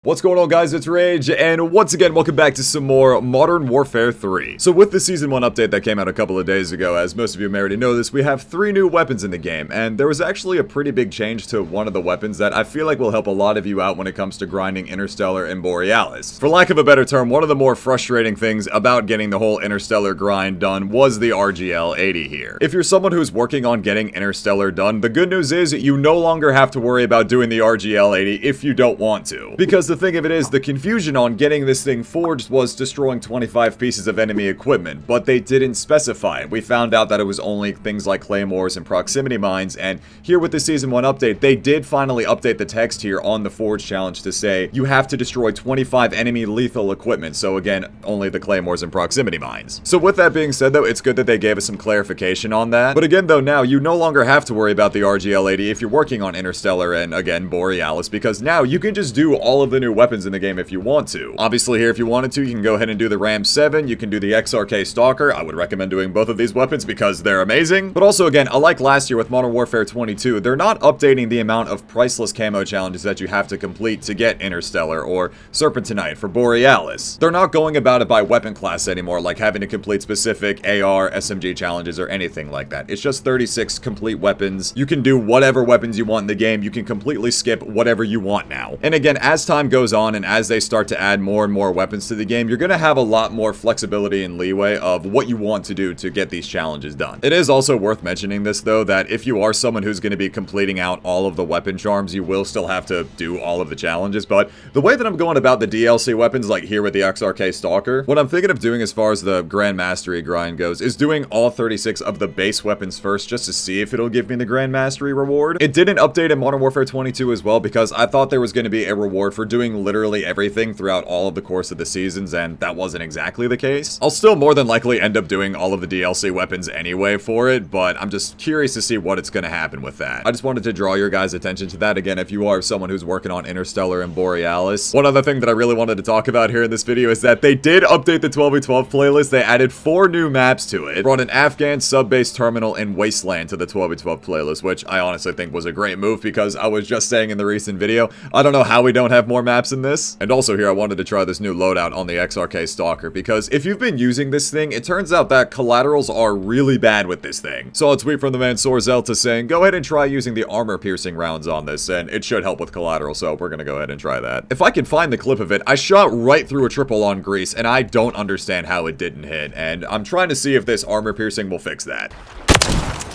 What's going on, guys? It's Rage, and once again, welcome back to some more Modern Warfare 3. So with the Season 1 update that came out a couple of days ago, as most of you may already know this, we have 3 new weapons in the game, and there was actually a pretty big change to one of the weapons that I feel like will help a lot of you out when it comes to grinding Interstellar and Borealis. For lack of a better term, one of the more frustrating things about getting the whole Interstellar grind done was the RGL 80 here. If you're someone who's working on getting Interstellar done, the good news is you no longer have to worry about doing the RGL 80 if you don't want to. Because the thing of it is, the confusion on getting this thing forged was destroying 25 pieces of enemy equipment, but they didn't specify. We found out that it was only things like claymores and proximity mines, and here with the Season 1 update, they did finally update the text here on the Forge challenge to say you have to destroy 25 enemy lethal equipment, so again, only the claymores and proximity mines. So with that being said though, it's good that they gave us some clarification on that, but again though, now you no longer have to worry about the RGL 80 if you're working on Interstellar and again, Borealis, because now you can just do all of the new weapons in the game if you want to. Obviously here, if you wanted to, you can go ahead and do the Ram 7, you can do the XRK Stalker. I would recommend doing both of these weapons because they're amazing. But also again, like last year with Modern Warfare 22, they're not updating the amount of priceless camo challenges that you have to complete to get Interstellar or Serpentinite for Borealis. They're not going about it by weapon class anymore, like having to complete specific AR, SMG challenges or anything like that. It's just 36 complete weapons. You can do whatever weapons you want in the game. You can completely skip whatever you want now. And again, as time goes on and as they start to add more and more weapons to the game, you're going to have a lot more flexibility and leeway of what you want to do to get these challenges done. It is also worth mentioning this though, that if you are someone who's going to be completing out all of the weapon charms, you will still have to do all of the challenges, but the way that I'm going about the DLC weapons, like here with the XRK Stalker, what I'm thinking of doing as far as the Grand Mastery grind goes is doing all 36 of the base weapons first just to see if it'll give me the Grand Mastery reward. It didn't update in Modern Warfare 22 as well because I thought there was going to be a reward for doing literally everything throughout all of the course of the seasons, and that wasn't exactly the case. I'll still more than likely end up doing all of the DLC weapons anyway for it, but I'm just curious to see what it's going to happen with that. I just wanted to draw your guys' attention to that again if you are someone who's working on Interstellar and Borealis. One other thing that I really wanted to talk about here in this video is that they did update the 12v12 playlist. They added 4 new maps to it. Brought an Afghan sub-base terminal and Wasteland to the 12v12 playlist, which I honestly think was a great move because I was just saying in the recent video, I don't know how we don't have more maps in this. And also here, I wanted to try this new loadout on the XRK Stalker because if you've been using this thing, it turns out that collaterals are really bad with this thing. Saw a tweet from the man Sorzelta saying, go ahead and try using the armor piercing rounds on this and it should help with collateral, so we're gonna go ahead and try that. If I can find the clip of it, I shot right through a triple on Greece and I don't understand how it didn't hit, and I'm trying to see if this armor piercing will fix that.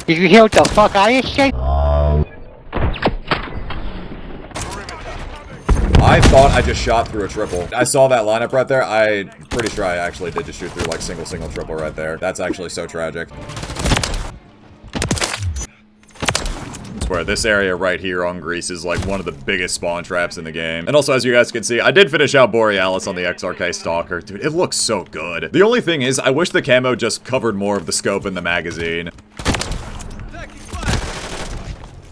Did you hear what the fuck I just said? I thought I just shot through a triple. I saw that lineup right there. I'm pretty sure I actually did just shoot through like single, triple right there. That's actually so tragic. I swear, this area right here on Greece is like one of the biggest spawn traps in the game. And also, as you guys can see, I did finish out Borealis on the XRK Stalker. Dude, it looks so good. The only thing is, I wish the camo just covered more of the scope in the magazine.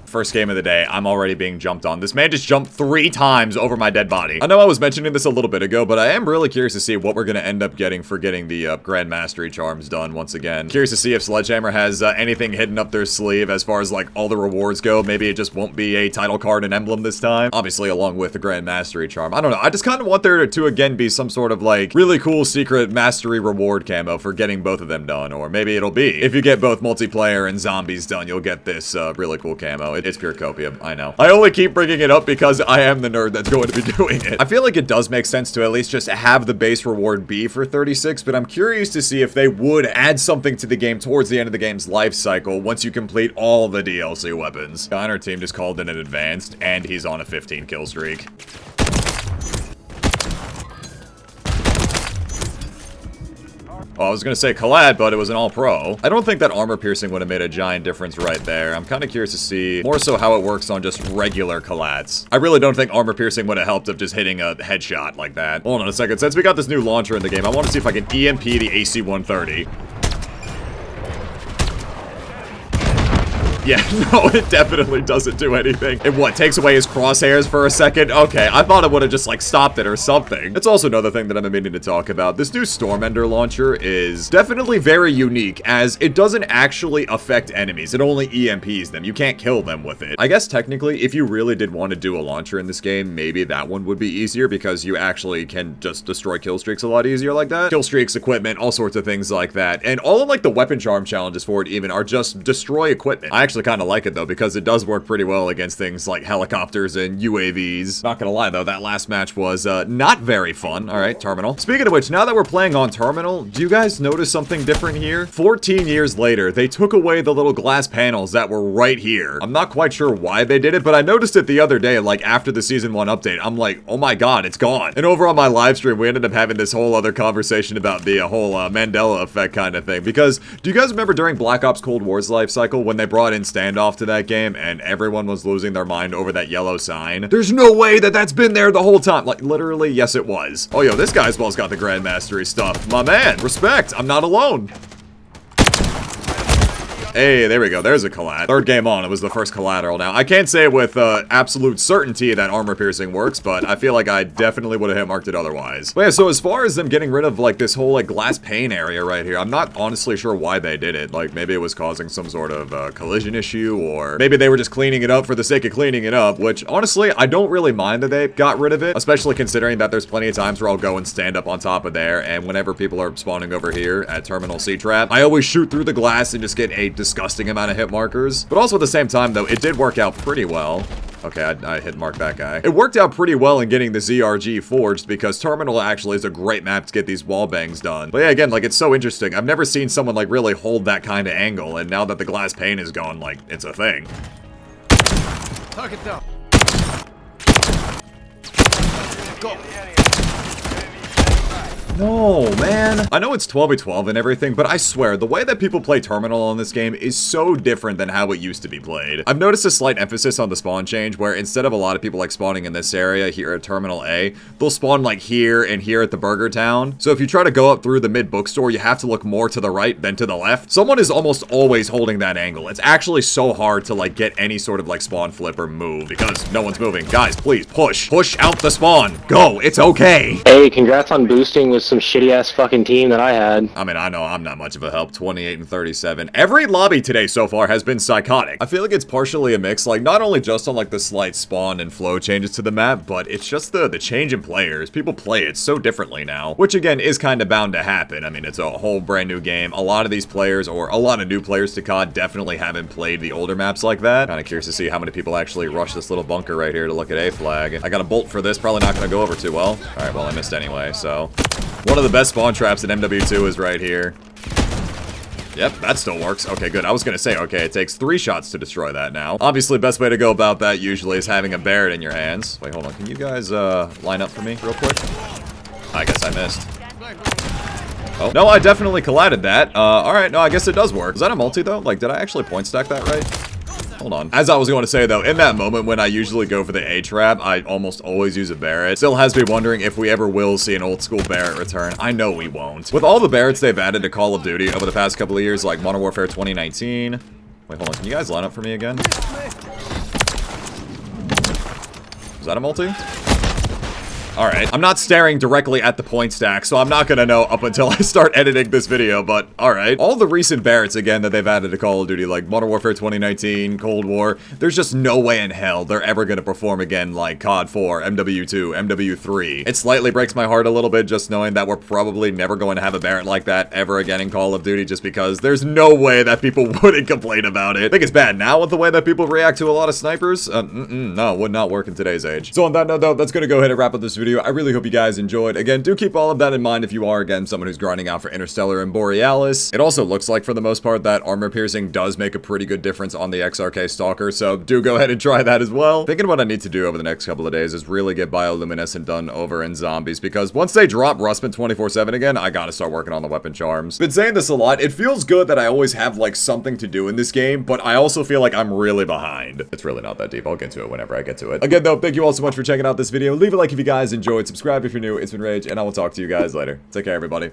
First game of the day, I'm already being jumped on. This man just jumped 3 times over my dead body. I know I was mentioning this a little bit ago, but I am really curious to see what we're going to end up getting for getting the Grand Mastery charms done once again. Curious to see if Sledgehammer has anything hidden up their sleeve as far as like all the rewards go. Maybe it just won't be a title card and emblem this time. Obviously along with the Grand Mastery charm. I don't know. I just kind of want there to again be some sort of like really cool secret mastery reward camo for getting both of them done. Or maybe it'll be if you get both multiplayer and zombies done, you'll get this really cool camo. It's pure copium, I know. I only keep bringing it up because I am the nerd that's going to be doing it. I feel like it does make sense to at least just have the base reward be for 36, but I'm curious to see if they would add something to the game towards the end of the game's life cycle once you complete all the DLC weapons. The honor team just called in an advanced, and he's on a 15 kill streak. Oh, I was gonna say collab, but it was an all-pro. I don't think that armor piercing would have made a giant difference right there. I'm kind of curious to see more so how it works on just regular collabs. I really don't think armor piercing would have helped of just hitting a headshot like that. Hold on a second. Since we got this new launcher in the game, I want to see if I can EMP the AC-130. Yeah, no, it definitely doesn't do anything. It what, takes away his crosshairs for a second? Okay, I thought it would have just like stopped it or something. It's also another thing that I've been meaning to talk about. This new stormender launcher is definitely very unique, as it doesn't actually affect enemies. It only EMPs them. You can't kill them with it. I guess technically, if you really did want to do a launcher in this game, maybe that one would be easier because you actually can just destroy kill streaks a lot easier like that. Kill streaks, equipment, all sorts of things like that. And all of like the weapon charm challenges for it even are just destroy equipment. I actually kind of like it though because it does work pretty well against things like helicopters and UAVs. Not gonna lie though, that last match was not very fun. All right, Terminal. Speaking of which, now that we're playing on Terminal, do you guys notice something different here? 14 years later, they took away the little glass panels that were right here. I'm not quite sure why they did it, but I noticed it the other day, like after the Season 1 update. I'm like, oh my god, it's gone. And over on my live stream, we ended up having this whole other conversation about the whole Mandela effect kind of thing. Because, do you guys remember during Black Ops Cold War's life cycle when they brought in Standoff to that game and everyone was losing their mind over that yellow sign? There's no way that that's been there the whole time. Like, literally, yes it was. Oh, yo, this guy's well's got the Grandmastery stuff. My man, respect. I'm not alone. Hey, there we go. There's a collat. Third game on. It was the first collateral. Now, I can't say with absolute certainty that armor piercing works, but I feel like I definitely would have hit marked it otherwise. But yeah, so as far as them getting rid of like this whole like glass pane area right here, I'm not honestly sure why they did it. Like maybe it was causing some sort of collision issue, or maybe they were just cleaning it up for the sake of cleaning it up, which honestly, I don't really mind that they got rid of it, especially considering that there's plenty of times where I'll go and stand up on top of there, and whenever people are spawning over here at Terminal C-Trap, I always shoot through the glass and just get a disgusting amount of hit markers. But also at the same time though, it did work out pretty well. Okay, I hit mark that guy. It worked out pretty well in getting the ZRG forged because Terminal actually is a great map to get these wall bangs done. But yeah, again, like it's so interesting. I've never seen someone like really hold that kind of angle, and now that the glass pane is gone, like it's a thing. Target down. Go. No, man. I know it's 12v12 and everything, but I swear, the way that people play Terminal on this game is so different than how it used to be played. I've noticed a slight emphasis on the spawn change, where instead of a lot of people like spawning in this area here at Terminal A, they'll spawn like here and here at the Burger Town. So if you try to go up through the mid bookstore, you have to look more to the right than to the left. Someone is almost always holding that angle. It's actually so hard to like get any sort of like spawn flip or move because no one's moving. Guys, please push. Push out the spawn. Go. It's okay. Hey, congrats on boosting with some shitty ass fucking team that I had. I mean, I know I'm not much of a help. 28 and 37. Every lobby today so far has been psychotic. I feel like it's partially a mix, like not only just on like the slight spawn and flow changes to the map, but it's just the change in players. People play it so differently now, which again is kind of bound to happen. I mean, it's a whole brand new game. A lot of these players, or a lot of new players to COD, definitely haven't played the older maps like that. Kind of curious to see how many people actually rush this little bunker right here to look at A flag. I got a bolt for this, probably not going to go over too well. All right, well, I missed anyway, so one of the best spawn traps in MW2 is right here. Yep, that still works. Okay, good. I was gonna say, okay, it takes 3 shots to destroy that now. Obviously, best way to go about that usually is having a Barrett in your hands. Wait, hold on. Can you guys line up for me real quick? I guess I missed. Oh, no, I definitely collided that. Alright, no, I guess it does work. Was that a multi, though? Like, did I actually point stack that right? Hold on. As I was going to say, though, in that moment when I usually go for the A trap, I almost always use a Barrett. Still has me wondering if we ever will see an old school Barrett return. I know we won't. With all the Barretts they've added to Call of Duty over the past couple of years, like Modern Warfare 2019. Wait, hold on. Can you guys line up for me again? Was that a multi? Alright, I'm not staring directly at the point stack, so I'm not gonna know up until I start editing this video, but alright. All the recent Barretts, again, that they've added to Call of Duty, like Modern Warfare 2019, Cold War, there's just no way in hell they're ever gonna perform again like COD 4, MW2, MW3. It slightly breaks my heart a little bit just knowing that we're probably never going to have a Barrett like that ever again in Call of Duty, just because there's no way that people wouldn't complain about it. I think it's bad now with the way that people react to a lot of snipers. No, would not work in today's age. So on that note, though, that's gonna go ahead and wrap up this video. I really hope you guys enjoyed. Again, do keep all of that in mind if you are, again, someone who's grinding out for Interstellar and Borealis. It also looks like, for the most part, that armor piercing does make a pretty good difference on the XRK Stalker, so do go ahead and try that as well. Thinking what I need to do over the next couple of days is really get bioluminescent done over in zombies, because once they drop Rustman 24/7 again, I gotta start working on the weapon charms. Been saying this a lot. It feels good that I always have, like, something to do in this game, but I also feel like I'm really behind. It's really not that deep. I'll get to it whenever I get to it. Again, though, thank you all so much for checking out this video. Leave a like if you guys enjoyed. Subscribe if you're new. It's been Rage, and I will talk to you guys later. Take care, everybody.